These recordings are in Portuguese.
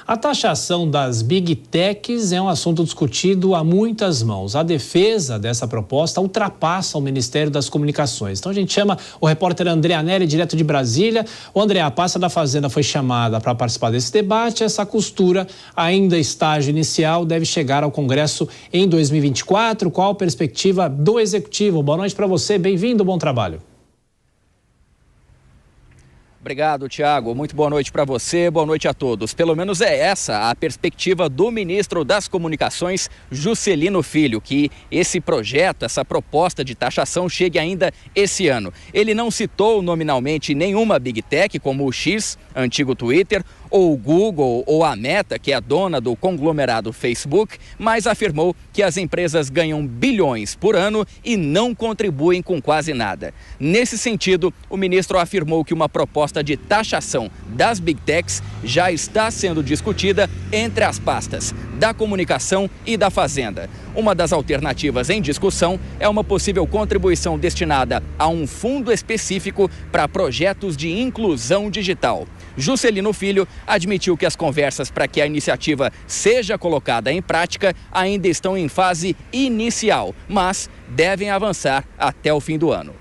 A taxação das Big Techs é um assunto discutido a muitas mãos. A defesa dessa proposta ultrapassa o Ministério das Comunicações. Então a gente chama o repórter André Anelli, direto de Brasília. O André, a pasta da Fazenda foi chamada para participar desse debate. Essa costura ainda estágio inicial, deve chegar ao Congresso em 2024. Qual a perspectiva do Executivo? Boa noite para você, bem-vindo, bom trabalho. Obrigado, Tiago. Muito boa noite para você, boa noite a todos. Pelo menos é essa a perspectiva do ministro das Comunicações, Juscelino Filho, que esse projeto, essa proposta de taxação chegue ainda esse ano. Ele não citou nominalmente nenhuma Big Tech, como o X, antigo Twitter, ou o Google ou a Meta, que é a dona do conglomerado Facebook, mas afirmou que as empresas ganham bilhões por ano e não contribuem com quase nada. Nesse sentido, o ministro afirmou que uma proposta de taxação das Big Techs já está sendo discutida entre as pastas da Comunicação e da Fazenda. Uma das alternativas em discussão é uma possível contribuição destinada a um fundo específico para projetos de inclusão digital. Juscelino Filho admitiu que as conversas para que a iniciativa seja colocada em prática ainda estão em fase inicial, mas devem avançar até o fim do ano.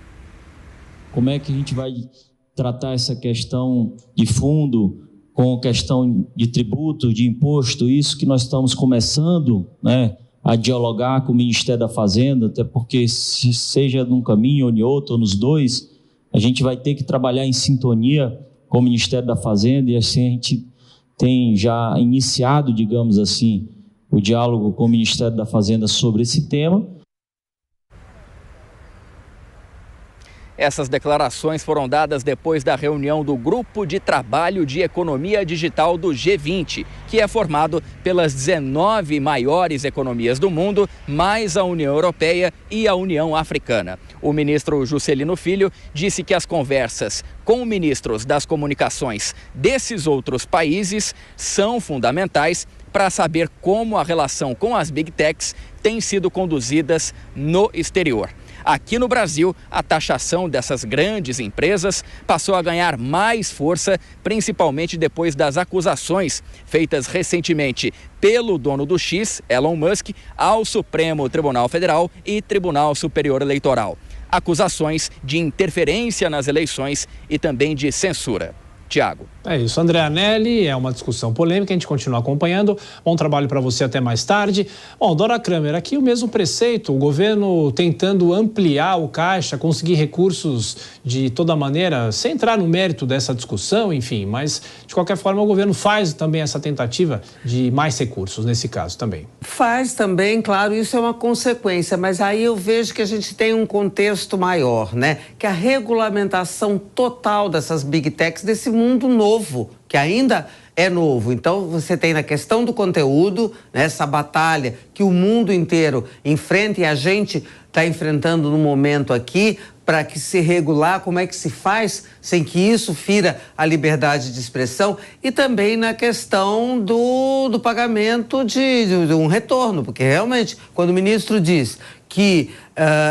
Como é que a gente vai tratar essa questão de fundo com questão de tributo, de imposto, isso que nós estamos começando, né, a dialogar com o Ministério da Fazenda, até porque se seja num caminho ou em outro, ou nos dois, a gente vai ter que trabalhar em sintonia com o Ministério da Fazenda e assim a gente tem já iniciado, digamos assim, o diálogo com o Ministério da Fazenda sobre esse tema. Essas declarações foram dadas depois da reunião do Grupo de Trabalho de Economia Digital do G20, que é formado pelas 19 maiores economias do mundo, mais a União Europeia e a União Africana. O ministro Juscelino Filho disse que as conversas com ministros das comunicações desses outros países são fundamentais para saber como a relação com as Big Techs tem sido conduzidas no exterior. Aqui no Brasil, a taxação dessas grandes empresas passou a ganhar mais força, principalmente depois das acusações feitas recentemente pelo dono do X, Elon Musk, ao Supremo Tribunal Federal e Tribunal Superior Eleitoral. Acusações de interferência nas eleições e também de censura. Tiago. É isso, André Anelli, é uma discussão polêmica, a gente continua acompanhando. Bom trabalho para você, até mais tarde. Bom, Dora Kramer, aqui o mesmo preceito, o governo tentando ampliar o caixa, conseguir recursos de toda maneira, sem entrar no mérito dessa discussão, enfim, mas de qualquer forma o governo faz também essa tentativa de mais recursos, nesse caso também. Faz também, claro, isso é uma consequência, mas aí eu vejo que a gente tem um contexto maior, né? Que a regulamentação total dessas Big Techs, desse mundo novo, que ainda é novo. Então, você tem na questão do conteúdo, né, essa batalha que o mundo inteiro enfrenta e a gente está enfrentando no momento aqui, para que se regular, como é que se faz sem que isso fira a liberdade de expressão, e também na questão do pagamento de um retorno, porque realmente, quando o ministro diz que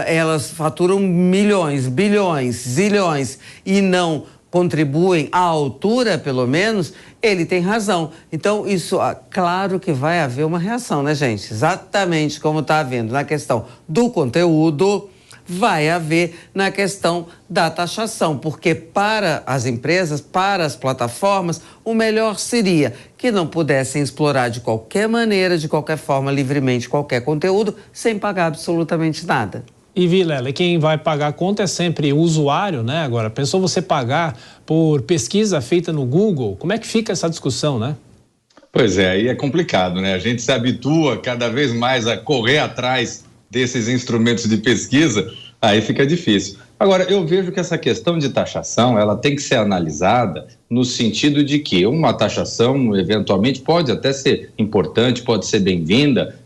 elas faturam milhões, bilhões, zilhões e não contribuem à altura, pelo menos, ele tem razão. Então, isso, claro que vai haver uma reação, né, gente? Exatamente como está havendo na questão do conteúdo, vai haver na questão da taxação, porque para as empresas, para as plataformas, o melhor seria que não pudessem explorar de qualquer maneira, de qualquer forma, livremente, qualquer conteúdo, sem pagar absolutamente nada. E Vilela, quem vai pagar a conta é sempre o usuário, né? Agora, pensou você pagar por pesquisa feita no Google? Como é que fica essa discussão, né? Pois é, aí é complicado, né? A gente se habitua cada vez mais a correr atrás desses instrumentos de pesquisa, aí fica difícil. Agora, eu vejo que essa questão de taxação, ela tem que ser analisada no sentido de que uma taxação, eventualmente, pode até ser importante, pode ser bem-vinda,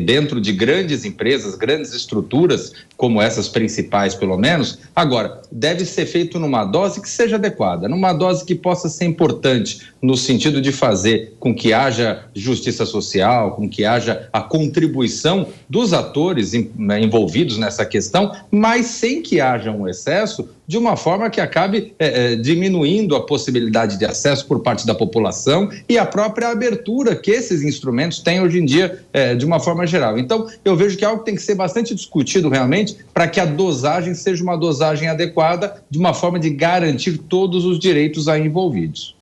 dentro de grandes empresas, grandes estruturas, como essas principais, pelo menos. Agora, deve ser feito numa dose que seja adequada, numa dose que possa ser importante, no sentido de fazer com que haja justiça social, com que haja a contribuição dos atores envolvidos nessa questão, mas sem que haja um excesso, de uma forma que acabe diminuindo a possibilidade de acesso por parte da população e a própria abertura que esses instrumentos têm hoje em dia, de uma forma geral. Então, eu vejo que é algo que tem que ser bastante discutido realmente para que a dosagem seja uma dosagem adequada, de uma forma de garantir todos os direitos aí envolvidos.